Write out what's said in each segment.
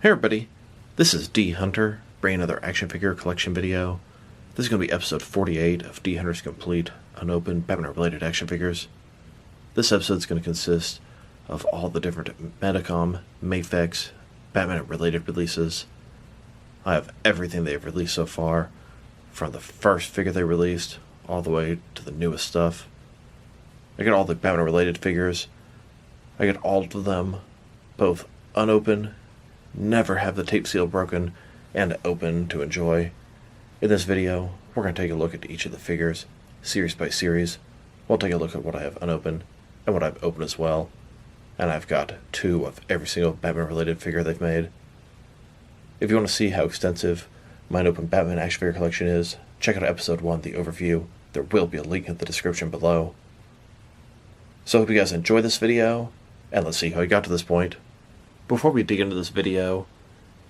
Hey everybody, this is dHunter, bringing another action figure collection video. This is going to be episode 48 of dHunter's complete, unopened, Batman-related action figures. This episode is going to consist of all the different Medicom, Mafex, Batman-related releases. I have everything they've released so far, from the first figure they released, all the way to the newest stuff. I get all the Batman-related figures. I get all of them, both unopened, never have the tape seal broken, and open to enjoy. In this video, we're going to take a look at each of the figures, series by series. We'll take a look at what I have unopened, and what I've opened as well. And I've got 2 of every single Batman-related figure they've made. If you want to see how extensive my unopened Batman action figure collection is, check out episode 1, the overview. There will be a link in the description below. So I hope you guys enjoy this video, and let's see how we got to this point. Before we dig into this video,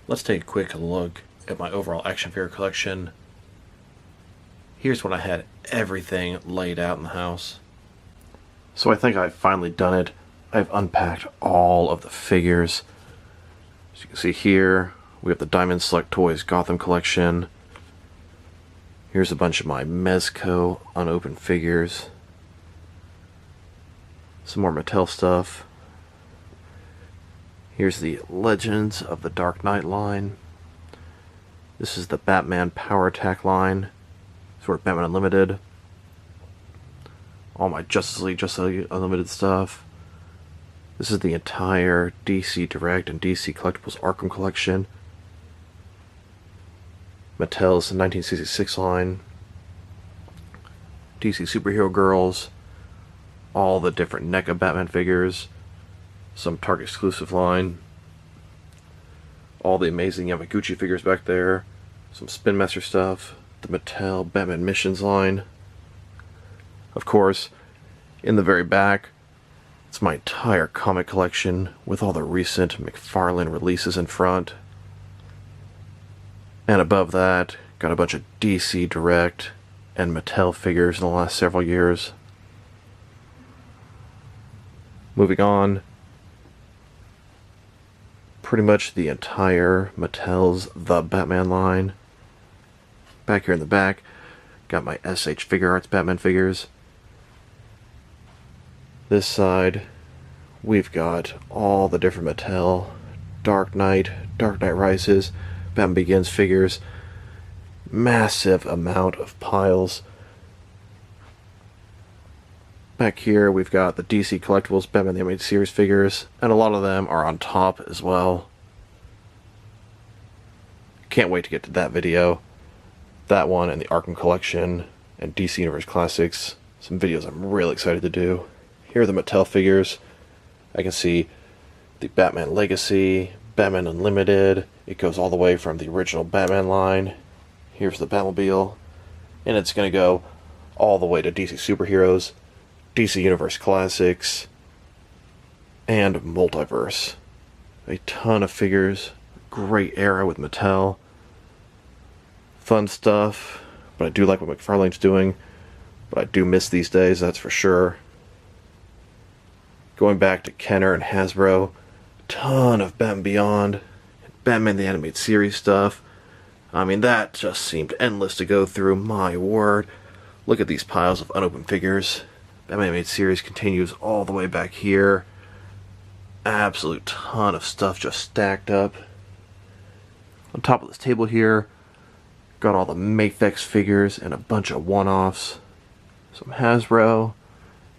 let's take a quick look at my overall action figure collection. Here's when I had everything laid out in the house. So I think I've finally done it. I've unpacked all of the figures. As you can see here, we have the Diamond Select Toys Gotham collection. Here's a bunch of my Mezco unopened figures. Some more Mattel stuff. Here's the Legends of the Dark Knight line. This is the Batman Power Attack line. Sort of Batman Unlimited. All my Justice League Unlimited stuff. This is the entire DC Direct and DC Collectibles Arkham collection. Mattel's 1966 line. DC Superhero Girls. All the different NECA Batman figures. Some Target exclusive line. All the amazing Yamaguchi figures back there. Some Spin Master stuff. The Mattel Batman Missions line. Of course, in the very back, it's my entire comic collection with all the recent McFarlane releases in front. And above that, got a bunch of DC Direct and Mattel figures in the last several years. Moving on, pretty much the entire Mattel's The Batman line. Back here in the back, got my SH Figure Arts Batman figures. This side, we've got all the different Mattel Dark Knight Rises, Batman Begins figures. Massive amount of piles. Back here we've got the DC Collectibles Batman the Animated Series figures, and a lot of them are on top as well. Can't wait to get to that video. That one and the Arkham Collection and DC Universe Classics. Some videos I'm really excited to do. Here are the Mattel figures. I can see the Batman Legacy, Batman Unlimited. It goes all the way from the original Batman line. Here's the Batmobile. And it's going to go all the way to DC Superheroes, DC Universe Classics, and Multiverse. A ton of figures. Great era with Mattel. Fun stuff. But I do like what McFarlane's doing. But I do miss these days, that's for sure. Going back to Kenner and Hasbro. Ton of Batman Beyond. Batman the Animated Series stuff. I mean, that just seemed endless to go through. My word. Look at these piles of unopened figures. Batman Animated Series continues all the way back here. Absolute ton of stuff just stacked up. On top of this table here, got all the Mafex figures and a bunch of one-offs. Some Hasbro,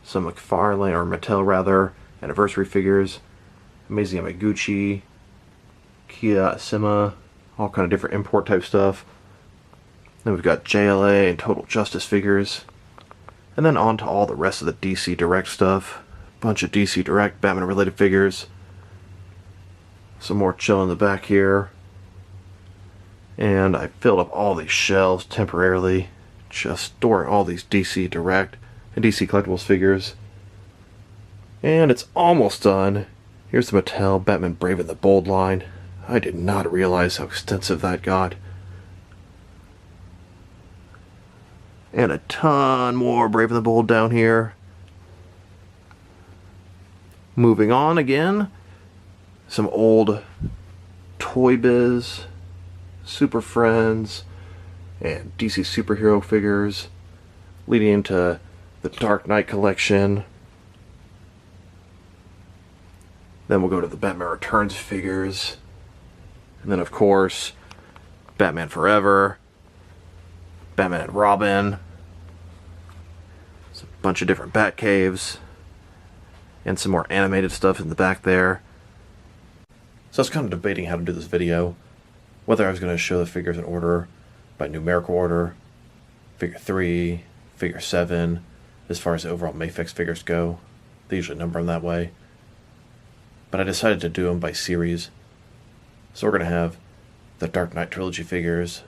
some McFarlane, or Mattel rather, anniversary figures. Amazing Yamaguchi, Kia Asima, all kind of different import type stuff. Then we've got JLA and Total Justice figures. And then on to all the rest of the DC Direct stuff. Bunch of DC Direct Batman related figures. Some more chill in the back here. And I filled up all these shelves temporarily, just storing all these DC Direct and DC Collectibles figures. And it's almost done. Here's the Mattel Batman Brave and the Bold line. I did not realize how extensive that got. And a ton more Brave and the Bold down here. Moving on again. Some old Toy Biz, Super Friends, and DC superhero figures, leading into the Dark Knight collection. Then we'll go to the Batman Returns figures, and then of course Batman Forever, Batman and Robin, there's a bunch of different Bat caves, and some more animated stuff in the back there. So I was kind of debating how to do this video, whether I was going to show the figures in order, by numerical order, figure 3, figure 7, as far as the overall Mafex figures go. They usually number them that way. But I decided to do them by series. So we're going to have the Dark Knight Trilogy figures,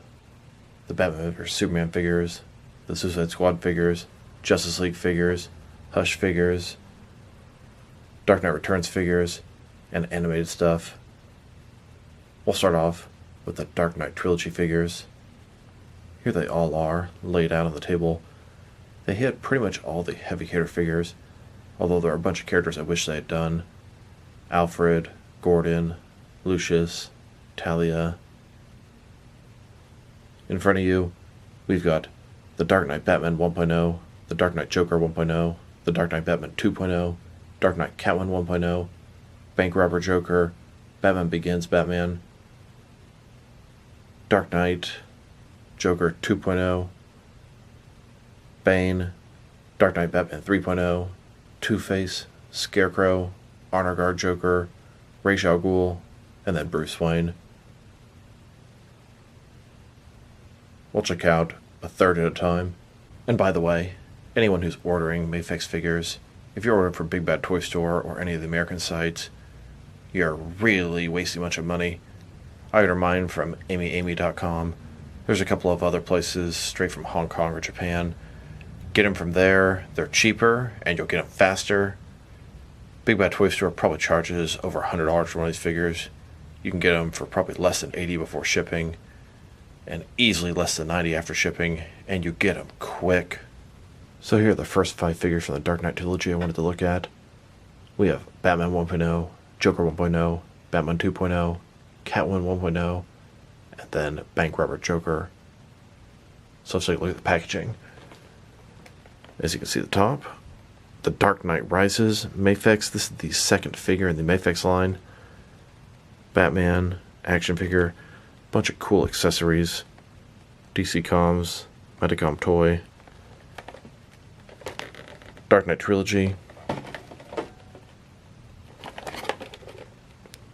the Batman vs Superman figures, the Suicide Squad figures, Justice League figures, Hush figures, Dark Knight Returns figures, and animated stuff. We'll start off with the Dark Knight Trilogy figures. Here they all are, laid out on the table. They hit pretty much all the heavy hitter figures, although there are a bunch of characters I wish they had done. Alfred, Gordon, Lucius, Talia. In front of you, we've got the Dark Knight Batman 1.0, the Dark Knight Joker 1.0, the Dark Knight Batman 2.0, Dark Knight Catwoman 1.0, Bank Robber Joker, Batman Begins Batman, Dark Knight Joker 2.0, Bane, Dark Knight Batman 3.0, Two-Face, Scarecrow, Honor Guard Joker, Ras al Ghul, and then Bruce Wayne. We'll check out a third at a time. And by the way, anyone who's ordering Mafex figures, if you're ordering from Big Bad Toy Store or any of the American sites, you're really wasting a bunch of money. I order mine from amyamy.com. There's a couple of other places straight from Hong Kong or Japan. Get them from there. They're cheaper and you'll get them faster. Big Bad Toy Store probably charges over $100 for one of these figures. You can get them for probably less than $80 before shipping, and easily less than $90 after shipping, and you get them quick. So here are the first 5 figures from the Dark Knight Trilogy I wanted to look at. We have Batman 1.0, Joker 1.0, Batman 2.0, Catwoman 1.0, and then Bank Robber Joker. So let's take a look at the packaging. As you can see at the top, the Dark Knight Rises Mafex. This is the second figure in the Mafex line. Batman action figure, bunch of cool accessories, DC Comms, Medicom toy. Dark Knight Trilogy.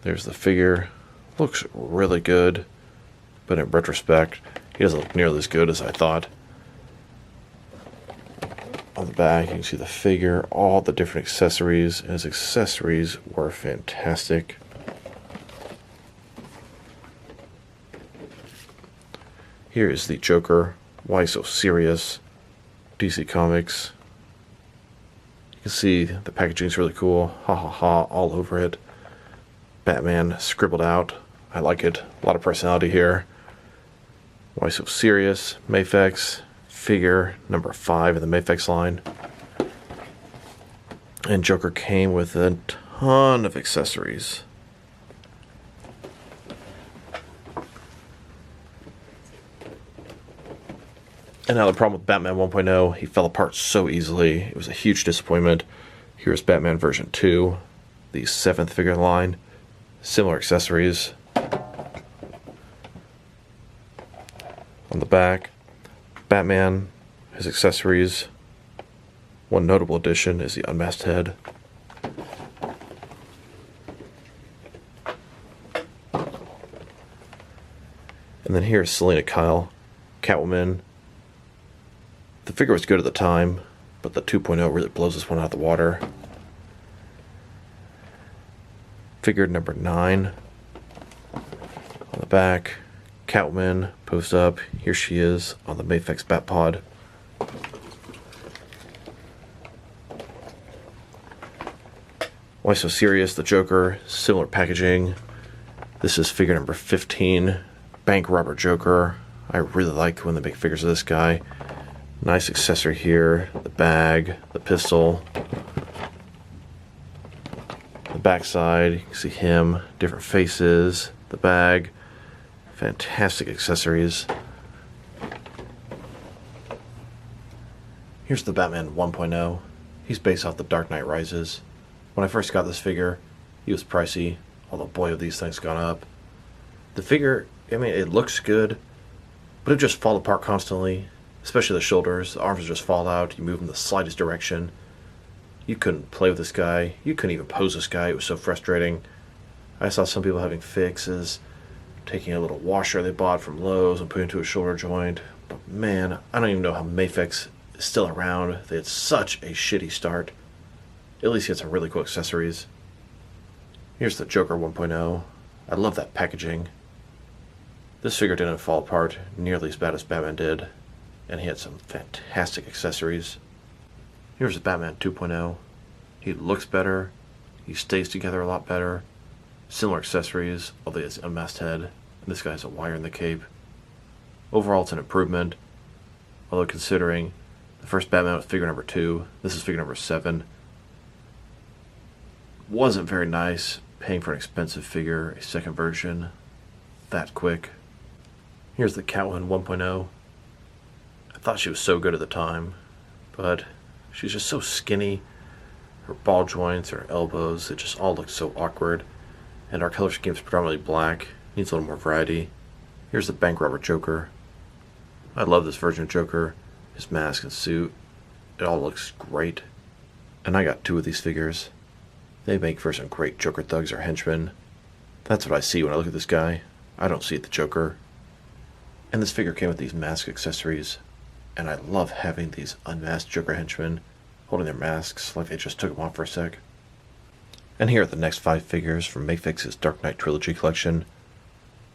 There's the figure. Looks really good, but in retrospect, he doesn't look nearly as good as I thought. On the back, you can see the figure, all the different accessories, and his accessories were fantastic. Here is the Joker, Why So Serious, DC Comics. You can see the packaging is really cool, ha ha ha all over it. Batman scribbled out, I like it, a lot of personality here. Why So Serious, Mafex, figure number 5 in the Mafex line. And Joker came with a ton of accessories. And now the problem with Batman 1.0, he fell apart so easily. It was a huge disappointment. Here's Batman version 2, the 7th figure in the line. Similar accessories. On the back, Batman, his accessories. One notable addition is the unmasked head. And then here's Selena Kyle, Catwoman. The figure was good at the time, but the 2.0 really blows this one out of the water. Figure number 9. On the back, Catwoman posed up. Here she is on the Mafex Batpod. Why So Serious, the Joker, similar packaging. This is figure number 15, Bank Robber Joker. I really like when they make figures of this guy. Nice accessory here, the bag, the pistol. The backside, you can see him, different faces, The bag, fantastic accessories. Here's the Batman 1.0. He's based off the Dark Knight Rises. When I first got this figure, he was pricey, although boy have these things gone up. The figure, I mean, it looks good, but it just fall apart constantly, especially the shoulders. The arms just fall out, you move in the slightest direction. You couldn't play with this guy, you couldn't even pose this guy, it was so frustrating. I saw some people having fixes, taking a little washer they bought from Lowe's and putting it into a shoulder joint. But man, I don't even know how Mafex is still around. They had such a shitty start. At least he had some really cool accessories. Here's the Joker 1.0. I love that packaging. This figure didn't fall apart nearly as bad as Batman did, and he had some fantastic accessories. Here's the Batman 2.0. He looks better, he stays together a lot better, similar accessories, although he has an unmasked head, and this guy has a wire in the cape. Overall, it's an improvement, although considering the first Batman was figure number 2, this is figure number 7. Wasn't very nice paying for an expensive figure, a second version, that quick. Here's the Catwoman 1.0. I thought she was so good at the time, but she's just so skinny. Her ball joints, her elbows, it just all looks so awkward. And our color scheme is predominantly black, needs a little more variety. Here's the bank robber Joker. I love this version of Joker, his mask and suit. It all looks great. And I got 2 of these figures. They make for some great Joker thugs or henchmen. That's what I see when I look at this guy. I don't see the Joker. And this figure came with these mask accessories, and I love having these unmasked Joker henchmen holding their masks like they just took them off for a sec. And here are the next 5 figures from Mafex's Dark Knight Trilogy collection.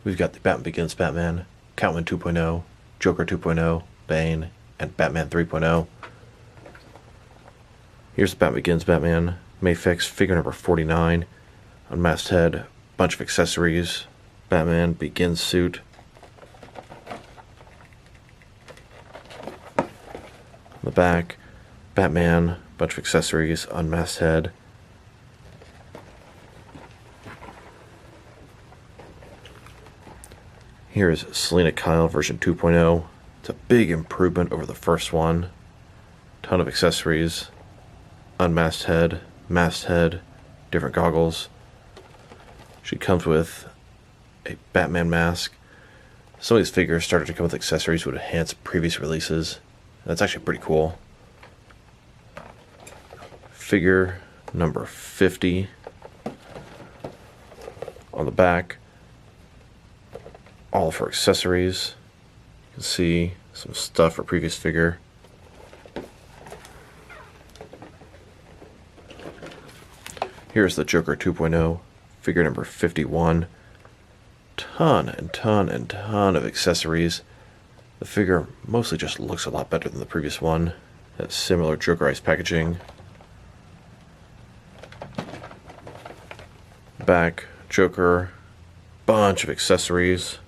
We've got the Batman Begins Batman, Catwoman 2.0, Joker 2.0, Bane, and Batman 3.0. Here's the Batman Begins Batman, Mafex figure number 49, unmasked head, bunch of accessories, Batman Begins suit. On the back, Batman, bunch of accessories, unmasked head. Here is Selina Kyle version 2.0. It's a big improvement over the first one. Ton of accessories, unmasked head, masked head, different goggles. She comes with a Batman mask. Some of these figures started to come with accessories that would enhance previous releases. That's actually pretty cool. Figure number 50 on the back. All of her accessories. You can see some stuff for previous figure. Here's the Joker 2.0, figure number 51. Ton of accessories. The figure mostly just looks a lot better than the previous one. Has similar Jokerized packaging. Back, Joker, bunch of accessories.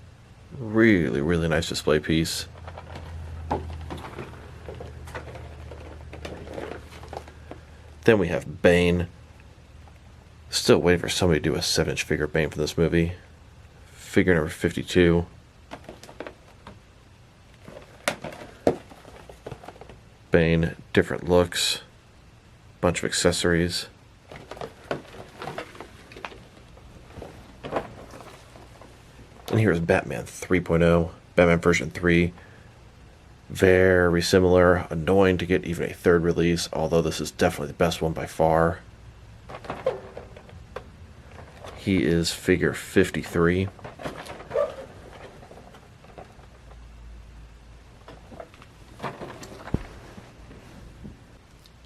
Really nice display piece. Then we have Bane. Still waiting for somebody to do a 7-inch figure of Bane for this movie. Figure number 52. Bane, different looks. Bunch of accessories. And here's Batman 3.0, Batman version 3. Very similar, annoying to get even a third release, although this is definitely the best one by far. He is figure 53.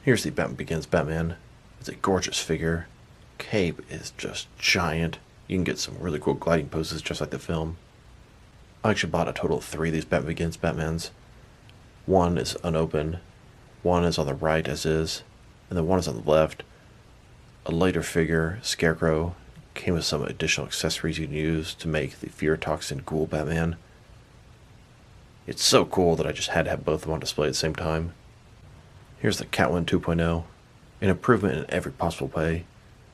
Here's the Batman Begins Batman. It's a gorgeous figure. Cape is just giant. You can get some really cool gliding poses just like the film. I actually bought a total of 3 of these Batman Begins Batmans. One is unopened, one is on the right as is, and then one is on the left. A later figure, Scarecrow, came with some additional accessories you can use to make the Fear Toxin Ghoul Batman. It's so cool that I just had to have both of them on display at the same time. Here's the Catwoman 2.0, an improvement in every possible way.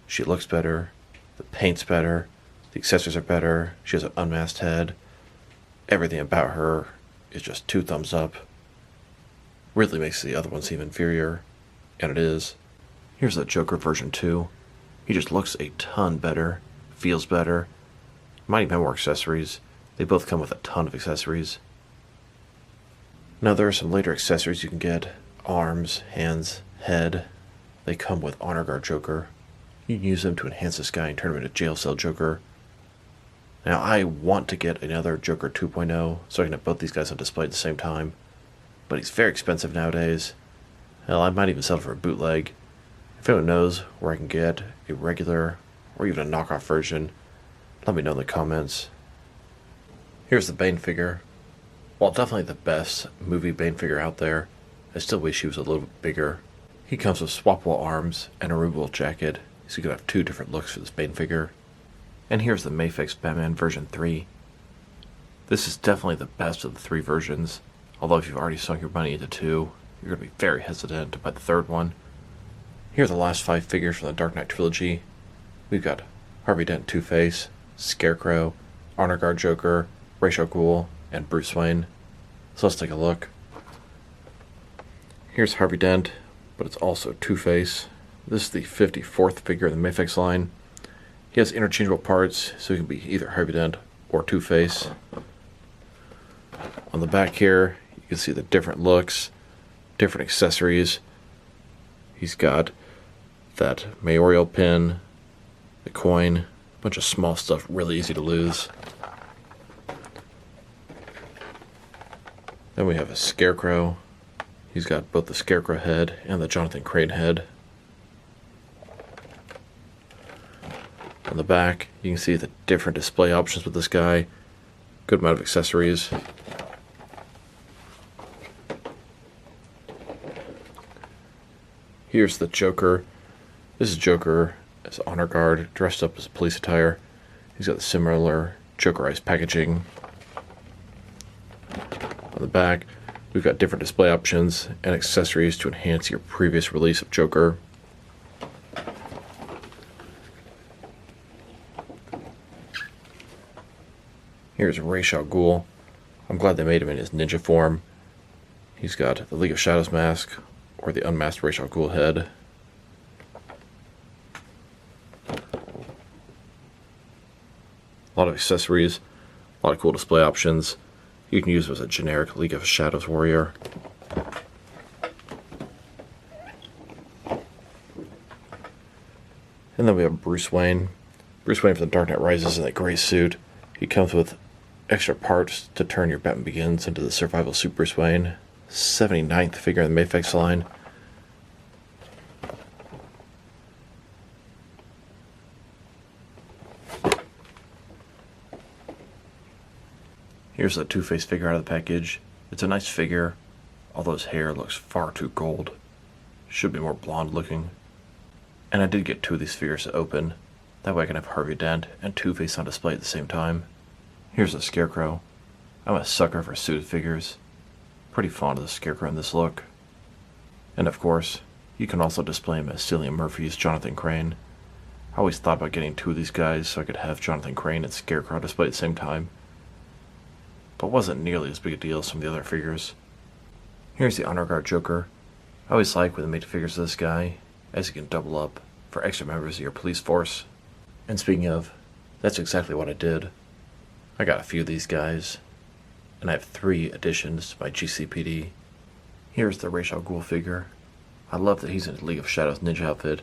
She looks better, the paint's better, The accessories are better. She has an unmasked head. Everything about her is just 2 thumbs up. Really makes the other one seem inferior, and it is. Here's the Joker version 2. He just looks a ton better, feels better. Might even have more accessories. They both come with a ton of accessories. Now there are some later accessories you can get. Arms, hands, head. They come with Honor Guard Joker. You can use them to enhance this guy and turn him into Jail Cell Joker. Now I want to get another Joker 2.0 so I can have both these guys on display at the same time. But he's very expensive nowadays. Hell, I might even sell it for a bootleg. If anyone knows where I can get a regular or even a knockoff version, let me know in the comments. Here's the Bane figure. While definitely the best movie Bane figure out there, I still wish he was a little bit bigger. He comes with swappable arms and a removable jacket, so you can have 2 different looks for this Bane figure. And here's the Mafex Batman version 3. This is definitely the best of the 3 versions, although if you've already sunk your money into 2, you're going to be very hesitant to buy the 3rd one. Here are the last 5 figures from the Dark Knight Trilogy. We've got Harvey Dent Two-Face, Scarecrow, Honor Guard Joker, Ras al Ghul, and Bruce Wayne. So let's take a look. Here's Harvey Dent, but it's also Two-Face. This is the 54th figure in the Mafex line. He has interchangeable parts, so he can be either Harvey Dent or Two-Face. On the back here, you can see the different looks, different accessories. He's got that mayoral pin, the coin, a bunch of small stuff, really easy to lose. Then we have a Scarecrow. He's got both the Scarecrow head and the Jonathan Crane head. On the back, you can see the different display options with this guy. Good amount of accessories. Here's the Joker. This is Joker as Honor Guard, dressed up as police attire. He's got the similar Jokerized packaging. On the back, we've got different display options and accessories to enhance your previous release of Joker. Here's Ras al Ghul. I'm glad they made him in his ninja form. He's got the League of Shadows mask, or the unmasked Ras al Ghul head. A lot of accessories, a lot of cool display options. You can use him as a generic League of Shadows warrior. And then we have Bruce Wayne. Bruce Wayne from The Dark Knight Rises in that gray suit. He comes with extra parts to turn your Batman Begins into the survival suit Bruce Wayne. 79th figure in the Mafex line. Here's the Two-Face figure out of the package. It's a nice figure, although his hair looks far too gold. Should be more blonde looking. And I did get 2 of these figures to open. That way I can have Harvey Dent and Two-Face on display at the same time. Here's the Scarecrow. I'm a sucker for suited figures. Pretty fond of the Scarecrow in this look. And of course, you can also display him as Cillian Murphy's Jonathan Crane. I always thought about getting 2 of these guys so I could have Jonathan Crane and Scarecrow displayed at the same time. But wasn't nearly as big a deal as some of the other figures. Here's the Honor Guard Joker. I always like when they make figures of this guy, as he can double up for extra members of your police force. And speaking of, that's exactly what I did. I got a few of these guys, and I have 3 additions to my GCPD. Here's the Ras al Ghul figure. I love that he's in his League of Shadows ninja outfit,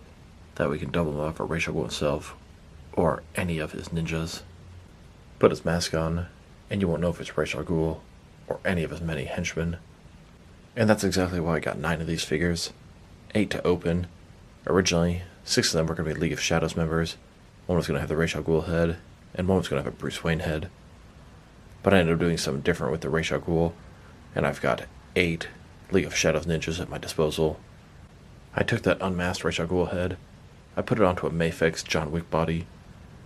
that we can double him up for Ras al Ghul himself, or any of his ninjas. Put his mask on, and you won't know if it's Ras al Ghul, or any of his many henchmen. And that's exactly why I got 9 of these figures. 8 to open. Originally, 6 of them were going to be League of Shadows members. 1 was going to have the Ras al Ghul head, and 1 was going to have a Bruce Wayne head. But I ended up doing something different with the Ras al Ghul, and I've got 8 League of Shadows ninjas at my disposal. I took that unmasked Ras al Ghul head, I put it onto a Mafex John Wick body,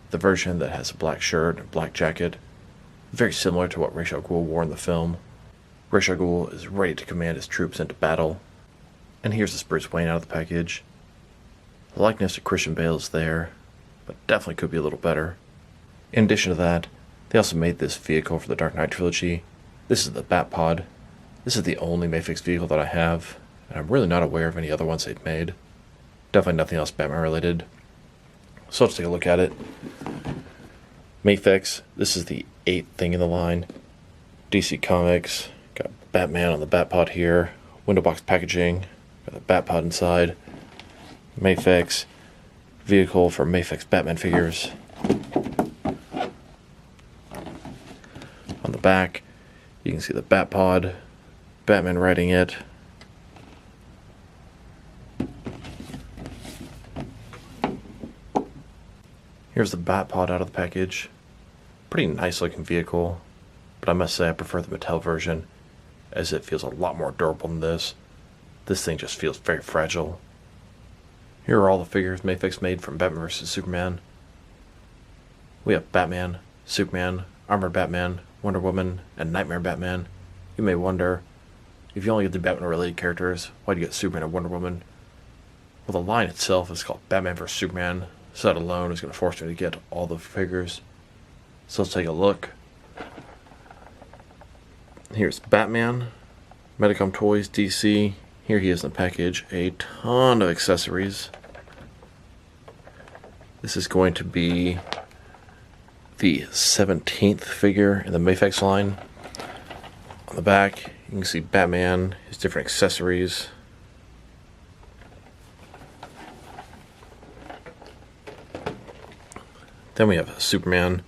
the version that has a black shirt and black jacket, very similar to what Ras al Ghul wore in the film. Ras al Ghul is ready to command his troops into battle. And here's this Bruce Wayne out of the package. The likeness to Christian Bale is there, but definitely could be a little better. In addition to that, they also made this vehicle for the Dark Knight Trilogy. This is the Batpod. This is the only Mafex vehicle that I have, and I'm really not aware of any other ones they've made. Definitely nothing else Batman related. So let's take a look at it. Mafex, this is the 8th thing in the line. DC Comics, got Batman on the Batpod here. Window box packaging, got the Batpod inside. Mafex, vehicle for Mafex Batman figures. On the back, you can see the Batpod, Batman riding it. Here's the Batpod out of the package. Pretty nice looking vehicle, but I must say I prefer the Mattel version, as it feels a lot more durable than this. This thing just feels very fragile. Here are all the figures Mafex made from Batman vs. Superman. We have Batman, Superman, Armored Batman, Wonder Woman, and Nightmare Batman. You may wonder, if you only get the Batman-related characters, why do you get Superman and Wonder Woman? Well, the line itself is called Batman vs. Superman, so that alone is going to force me to get all the figures. So let's take a look. Here's Batman, Medicom Toys, DC. Here he is in the package. A ton of accessories. This is going to be the 17th figure in the Mafex line. On the back, you can see Batman, his different accessories. Then we have Superman.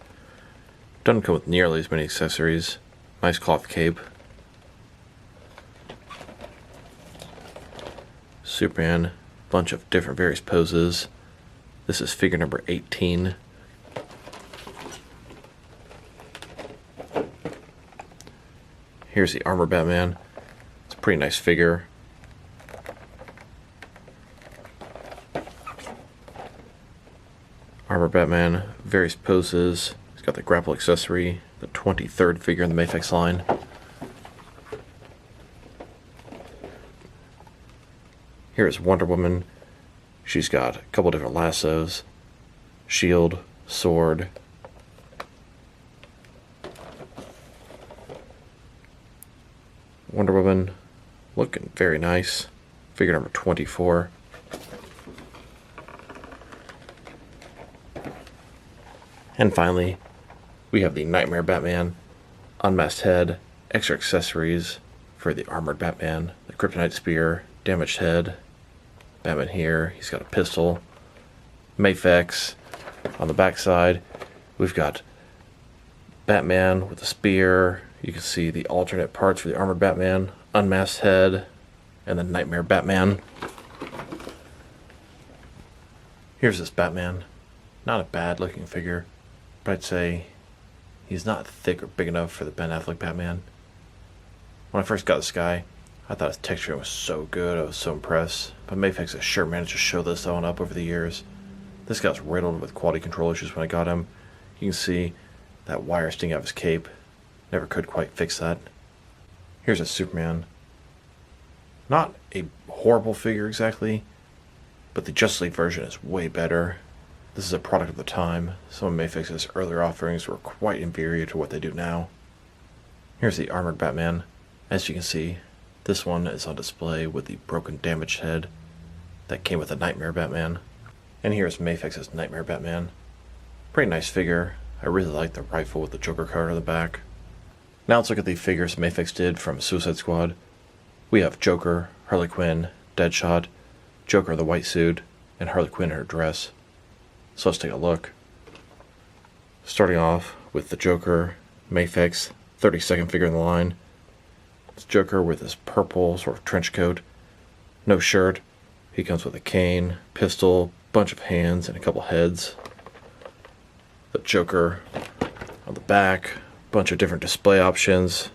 Doesn't come with nearly as many accessories. Nice cloth cape. Superman, bunch of different various poses. This is figure number 18. Here's the Armored Batman. It's a pretty nice figure. Armored Batman, various poses. He's got the grapple accessory, the 23rd figure in the Mafex line. Here is Wonder Woman. She's got a couple different lassos, shield, sword. Wonder Woman, looking very nice. Figure number 24. And finally, we have the Nightmare Batman, unmasked head, extra accessories for the Armored Batman, the Kryptonite Spear, damaged head. Batman here, he's got a pistol. Mafex. On the backside, we've got Batman with a spear. You can see the alternate parts for the Armored Batman, unmasked head, and the Nightmare Batman. Here's this Batman. Not a bad looking figure, but I'd say he's not thick or big enough for the Ben Affleck Batman. When I first got this guy, I thought his texture was so good, I was so impressed. But Mafex has sure managed to show this on up over the years. This guy's riddled with quality control issues when I got him. You can see that wire sticking out of his cape. Never could quite fix that. Here's a Superman. Not a horrible figure exactly, but the Justice League version is way better. This is a product of the time. Some of Mafex's earlier offerings were quite inferior to what they do now. Here's the Armored Batman. As you can see, this one is on display with the broken damaged head that came with the Nightmare Batman. And here's Mafex's Nightmare Batman. Pretty nice figure. I really like the rifle with the Joker card on the back. Now let's look at the figures Mafex did from Suicide Squad. We have Joker, Harley Quinn, Deadshot, Joker in the white suit, and Harley Quinn in her dress. So let's take a look. Starting off with the Joker, Mafex, 32nd figure in the line. It's Joker with his purple sort of trench coat, no shirt. He comes with a cane, pistol, bunch of hands, and a couple heads. The Joker on the back, bunch of different display options,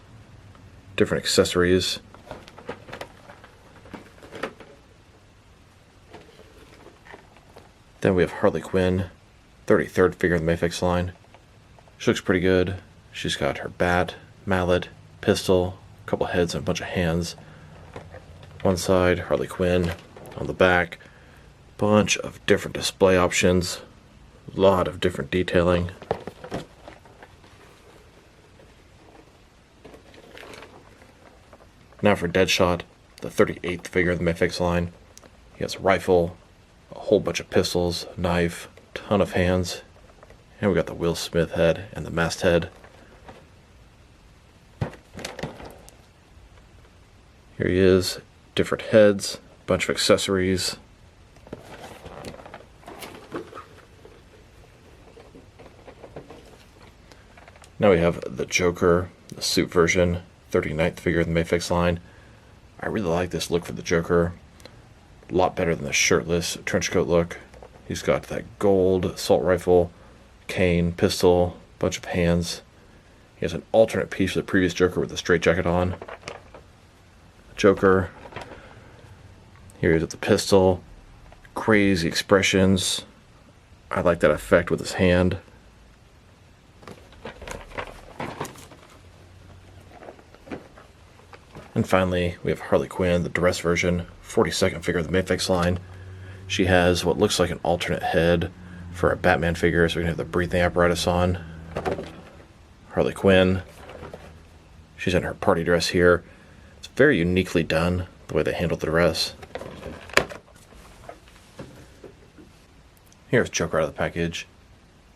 different accessories. Then we have Harley Quinn, 33rd figure in the Mafex line. She looks pretty good. She's got her bat, mallet, pistol, a couple heads and a bunch of hands. One side, Harley Quinn. On the back, bunch of different display options. A lot of different detailing. Now for Deadshot, the 38th figure of the Mafex line. He has a rifle, a whole bunch of pistols, a knife, a ton of hands, and we got the Will Smith head and the masked head. Here he is, different heads, bunch of accessories. Now we have the Joker, the suit version, 39th figure of the Mafex line. I really like this look for the Joker. A lot better than the shirtless trenchcoat look. He's got that gold assault rifle, cane, pistol, bunch of hands. He has an alternate piece of the previous Joker with a straitjacket on. Joker. Here he is with the pistol. Crazy expressions. I like that effect with his hand. And finally, we have Harley Quinn, the dress version, 42nd figure of the Mafex line. She has what looks like an alternate head for a Batman figure, so we can have the breathing apparatus on. Harley Quinn. She's in her party dress here. It's very uniquely done, the way they handled the dress. Here's Joker out of the package.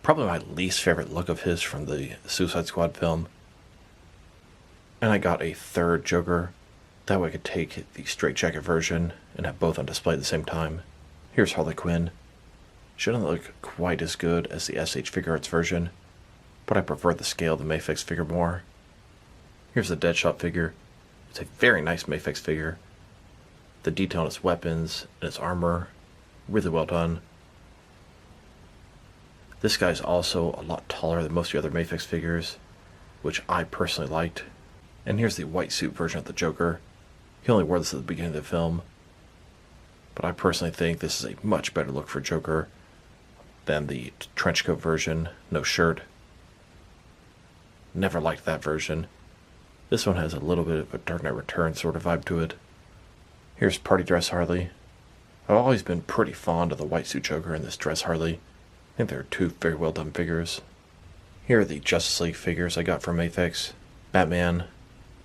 Probably my least favorite look of his from the Suicide Squad film. And I got a third Joker. That way I could take the straitjacket version and have both on display at the same time. Here's Harley Quinn. She doesn't look quite as good as the SH Figure Arts version, but I prefer the scale of the Mafex figure more. Here's the Deadshot figure. It's a very nice Mafex figure. The detail on its weapons and its armor, really well done. This guy's also a lot taller than most of the other Mafex figures, which I personally liked. And here's the white suit version of the Joker. He only wore this at the beginning of the film, but I personally think this is a much better look for Joker than the trenchcoat version, no shirt. Never liked that version. This one has a little bit of a Dark Knight Returns sort of vibe to it. Here's Party Dress Harley. I've always been pretty fond of the white suit Joker and this dress Harley. I think they're two very well done figures. Here are the Justice League figures I got from Mafex. Batman,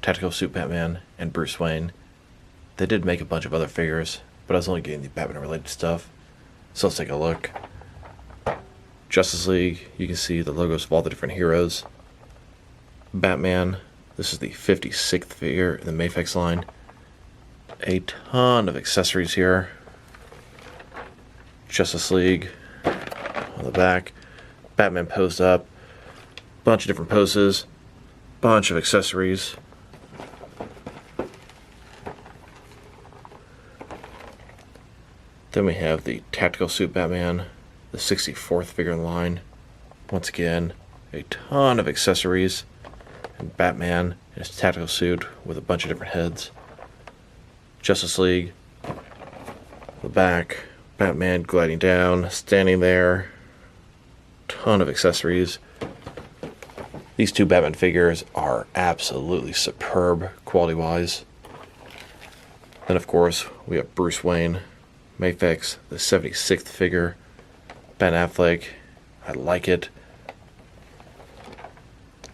Tactical Suit Batman, and Bruce Wayne. They did make a bunch of other figures, but I was only getting the Batman-related stuff. So let's take a look. Justice League, you can see the logos of all the different heroes. Batman, this is the 56th figure in the Mafex line. A ton of accessories here. Justice League, on the back. Batman posed up. Bunch of different poses. Bunch of accessories. Then we have the Tactical Suit Batman, the 64th figure in line. Once again, a ton of accessories. And Batman in his tactical suit with a bunch of different heads. Justice League, the back, Batman gliding down, standing there. Ton of accessories. These two Batman figures are absolutely superb quality-wise. Then, of course, we have Bruce Wayne, Mafex, the 76th figure. Ben Affleck, I like it.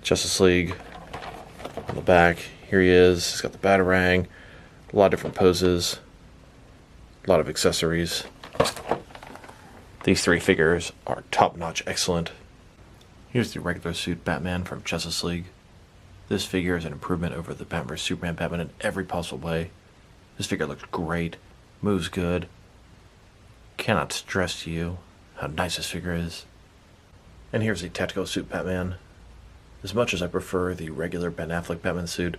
Justice League, on the back, here he is. He's got the Batarang, a lot of different poses, a lot of accessories. These three figures are top-notch excellent. Here's the regular suit Batman from Justice League. This figure is an improvement over the Batman vs Superman Batman in every possible way. This figure looks great, moves good. Cannot stress to you how nice this figure is. And here's the tactical suit Batman. As much as I prefer the regular Ben Affleck Batman suit,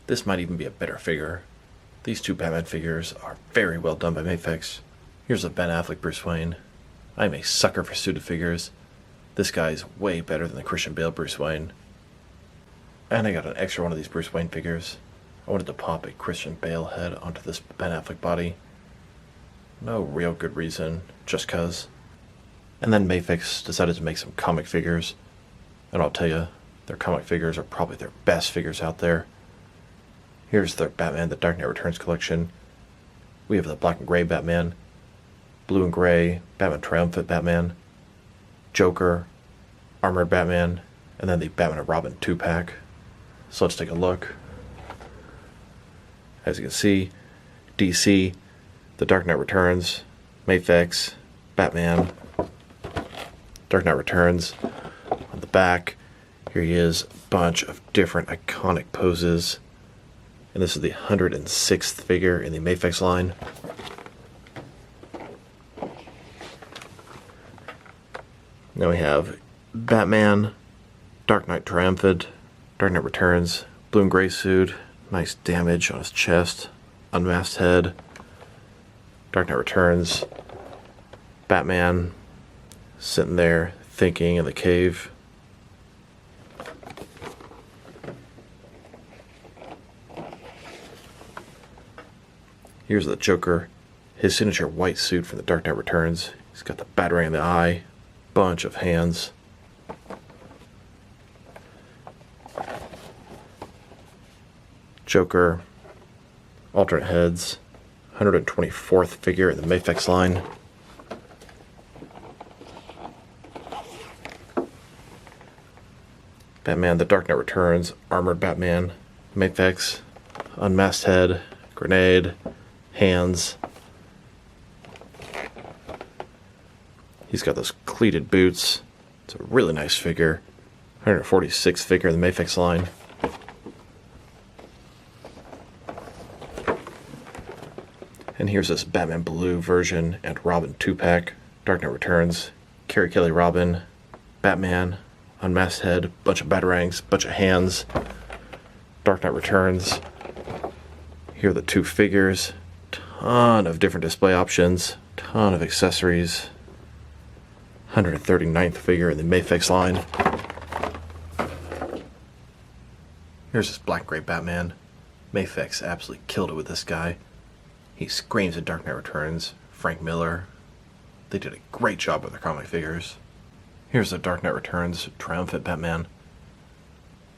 this might even be a better figure. These two Batman figures are very well done by Mafex. Here's a Ben Affleck Bruce Wayne. I'm a sucker for suited figures. This guy's way better than the Christian Bale Bruce Wayne. And I got an extra one of these Bruce Wayne figures. I wanted to pop a Christian Bale head onto this Ben Affleck body. No real good reason, just cuz. And then Mafex decided to make some comic figures. And I'll tell you, their comic figures are probably their best figures out there. Here's their Batman, the Dark Knight Returns collection. We have the black and gray Batman, blue and gray, Batman Triumphant Batman, Joker, Armored Batman, and then the Batman and Robin 2-pack. So let's take a look. as you can see, DC, The Dark Knight Returns, Mafex, Batman, Dark Knight Returns. On the back, here he is, a bunch of different iconic poses. And this is the 106th figure in the Mafex line. Now we have Batman, Dark Knight Triumphant, Dark Knight Returns, blue and gray suit, nice damage on his chest, unmasked head, Dark Knight Returns, Batman sitting there thinking in the cave. Here's the Joker, his signature white suit from the Dark Knight Returns. He's got the batarang in the eye, bunch of hands. Joker, alternate heads, 124th figure in the Mafex line. Batman, The Dark Knight Returns, armored Batman, Mafex, unmasked head, grenade, hands. He's got those cleated boots. It's a really nice figure. 146th figure in the Mafex line. And here's this Batman Blue version and Robin 2-pack. Dark Knight Returns, Carrie Kelly Robin, Batman, unmasked head, bunch of batarangs, bunch of hands. Dark Knight Returns. Here are the two figures. Ton of different display options. Ton of accessories. 139th figure in the Mafex line. Here's this black gray Batman. Mafex absolutely killed it with this guy. He screams at Dark Knight Returns. Frank Miller. They did a great job with their comic figures. Here's the Dark Knight Returns Triumphant Batman.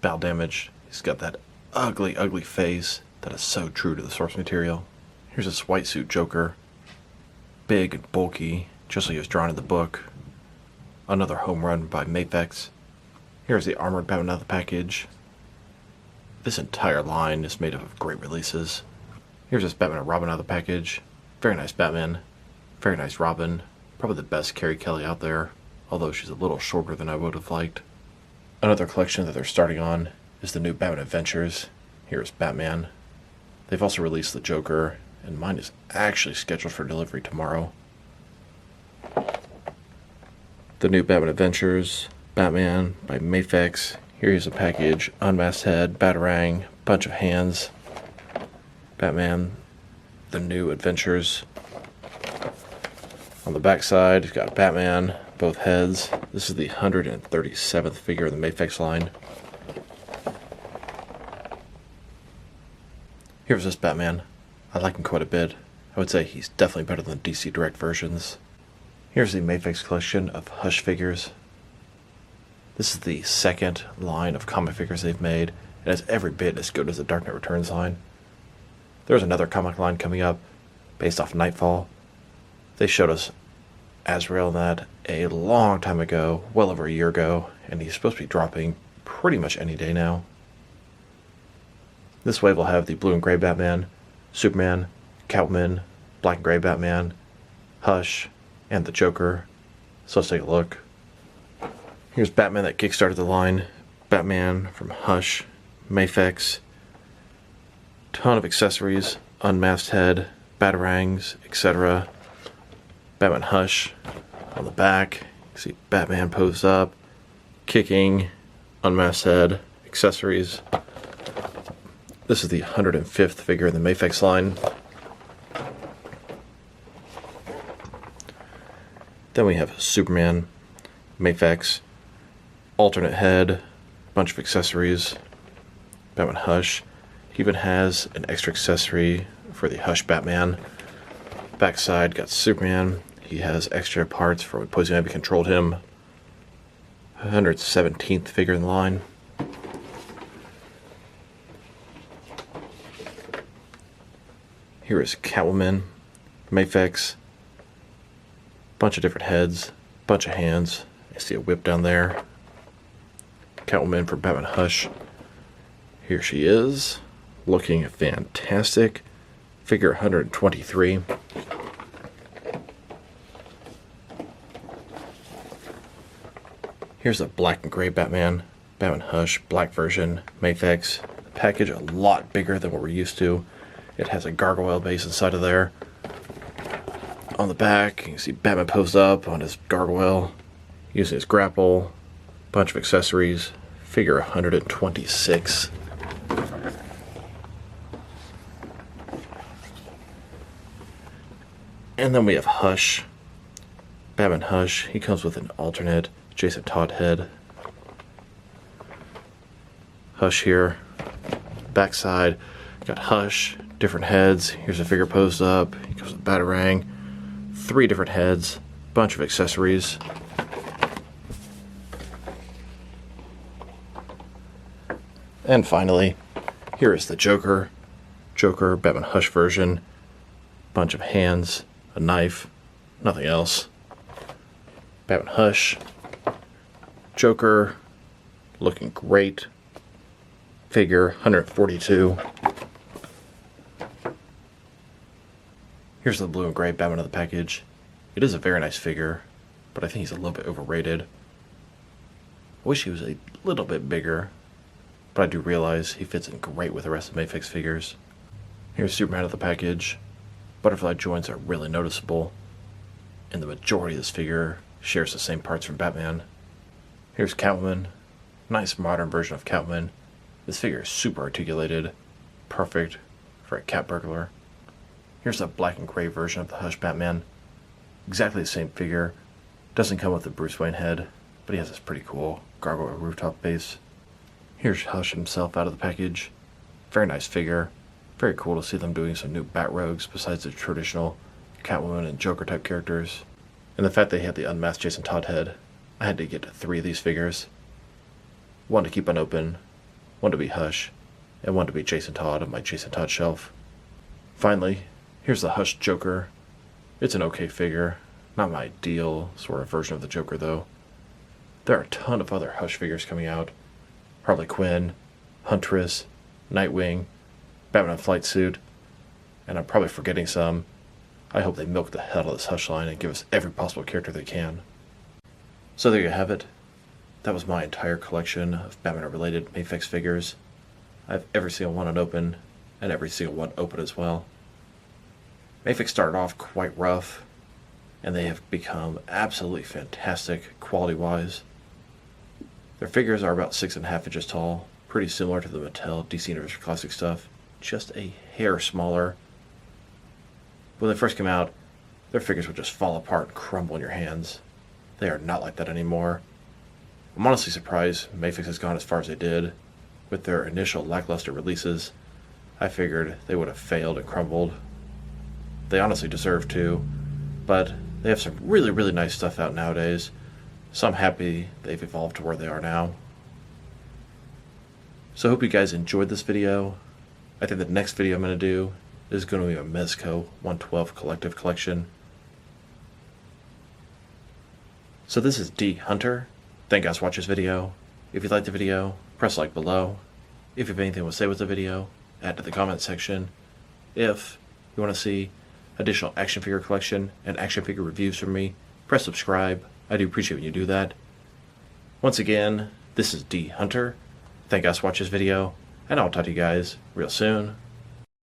Battle damage. He's got that ugly, ugly face that is so true to the source material. Here's this white suit Joker. Big and bulky, just like he was drawn in the book. Another home run by Mafex. Here's the armored Batman out of the package. This entire line is made up of great releases. Here's this Batman and Robin out of the package. Very nice Batman. Very nice Robin. Probably the best Carrie Kelly out there, although she's a little shorter than I would have liked. Another collection that they're starting on is the new Batman Adventures. Here's Batman. They've also released the Joker, and mine is actually scheduled for delivery tomorrow. The new Batman Adventures, Batman by Mafex. Here's a package, unmasked head, batarang, bunch of hands. Batman, the new Adventures. On the back side, you've got Batman, both heads. This is the 137th figure in the Mafex line. Here's this Batman. I like him quite a bit. I would say he's definitely better than the DC Direct versions. Here's the Mafex collection of Hush figures. This is the second line of comic figures they've made, and it's every bit as good as the Dark Knight Returns line. There's another comic line coming up, based off Nightfall. They showed us Azrael in that a long time ago, well over a year ago, and he's supposed to be dropping pretty much any day now. This wave will have the blue and gray Batman, Superman, Catwoman, black and gray Batman, Hush, and the Joker. So let's take a look. Here's Batman that kickstarted the line. Batman from Hush, Mafex. Ton of accessories, unmasked head, batarangs, etc. Batman Hush on the back. You see Batman posed up, kicking, unmasked head, accessories. This is the 105th figure in the Mafex line. Then we have Superman, Mafex, alternate head, bunch of accessories, Batman Hush. He even has an extra accessory for the Hush Batman. Backside got Superman. He has extra parts for when Poison Ivy controlled him. 117th figure in the line. Here is Catwoman, Mafex. Bunch of different heads, bunch of hands. I see a whip down there. Catwoman for Batman Hush. Here she is. looking fantastic. Figure 123. Here's a black and gray Batman. Batman Hush, black version, Mafex. The package a lot bigger than what we're used to. It has a gargoyle base inside of there. On the back, you can see Batman posed up on his gargoyle, using his grapple, bunch of accessories. Figure 126. And then we have Hush. Batman Hush. He comes with an alternate Jason Todd head. Hush here. Backside, got Hush, different heads. Here's a figure posed up. He comes with Batarang. 3 different heads, bunch of accessories. And finally, here is the Joker. Joker, Batman Hush version. Bunch of hands, a knife, nothing else. Batman Hush. Joker, looking great. Figure 142. Here's the blue and gray Batman of the package. It is a very nice figure, but I think he's a little bit overrated. I wish he was a little bit bigger, but I do realize he fits in great with the rest of Mafex figures. Here's Superman of the package. Butterfly joints are really noticeable, and the majority of this figure shares the same parts from Batman. Here's Catwoman. Nice modern version of Catwoman. This figure is super articulated, perfect for a cat burglar. Here's a black and gray version of the Hush Batman. Exactly the same figure. Doesn't come with the Bruce Wayne head, but he has this pretty cool gargoyle rooftop base. Here's Hush himself out of the package. Very nice figure. Very cool to see them doing some new Bat Rogues besides the traditional Catwoman and Joker type characters. And the fact they had the unmasked Jason Todd head, I had to get 3 of these figures. One to keep unopened, one to be Hush, and one to be Jason Todd on my Jason Todd shelf. Finally, here's the Hush Joker. It's an okay figure. Not my ideal sort of version of the Joker, though. There are a ton of other Hush figures coming out. Harley Quinn, Huntress, Nightwing, Batman Flight Suit, and I'm probably forgetting some. I hope they milk the hell out of this Hush line and give us every possible character they can. So there you have it. That was my entire collection of Batman-related Mafex figures. I have every single one unopened, and every single one open as well. Mafex started off quite rough, and they have become absolutely fantastic quality-wise. Their figures are about 6.5 inches tall, pretty similar to the Mattel DC Universe Classic stuff, just a hair smaller. When they first came out, their figures would just fall apart and crumble in your hands. They are not like that anymore. I'm honestly surprised Mafex has gone as far as they did. With their initial lackluster releases, I figured they would have failed and crumbled. They honestly deserve to, but they have some really, really nice stuff out nowadays, so I'm happy they've evolved to where they are now. So I hope you guys enjoyed this video. I think the next video I'm going to do is going to be a Mezco 112 collective collection. So this is dHunter. Thank you guys for watching this video. If you liked the video, press like below. If you have anything to say with the video, add to the comment section. If you want to see additional action figure collection and action figure reviews from me, press subscribe. I do appreciate when you do that. Once again, this is dHunter. Thank you guys for watching this video, and I'll talk to you guys real soon.